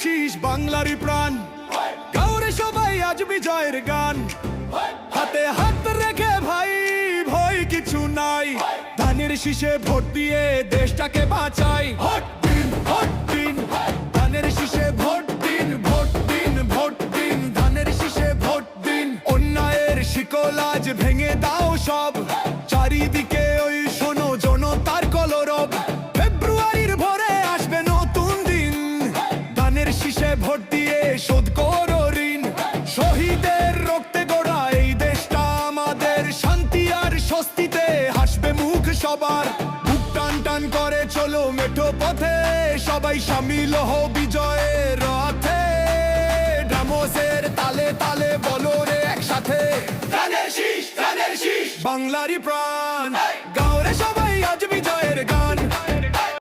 শীষ বাংলারই প্রাণ, গাওরে সবাই আজ বিজয়ের গান। হাতে হাত রেখে ভাই ভয় কিছু নাই, ধানের শীষে ভোট দিয়ে দেশটাকে বাঁচাই। ভোট দিন, ভোট দিন, ধানের শীষে ভোট দিন, ভোট দিন, ভোট দিন, ধানের শীষে ভোট দিন। অন্যায়ের শিকল আজ ভেঙে দাও সব, চারিদিকে ওই শোনো জনতার কলরব। ফেব্রুয়ারির ভোরে আসবে নতুন দিন, ধানের শীষে ভোট দিয়ে শোধ করো ঋণ। শহীদের রক্তে গড়া এই দেশটা আমাদের, শান্তি আর স্বস্তিতে হাসবে মুখ সবার। বুক টান টান করে চলো মেঠো পথে, সবাই সামিল হও বিজয়ের রথে। ড্রামসের তালে তালে বলো রে একসাথে, ধানের শীষ, ধানের শীষ বাংলারই প্রাণ। গাওরে সবাই আজ বিজয়ের গান।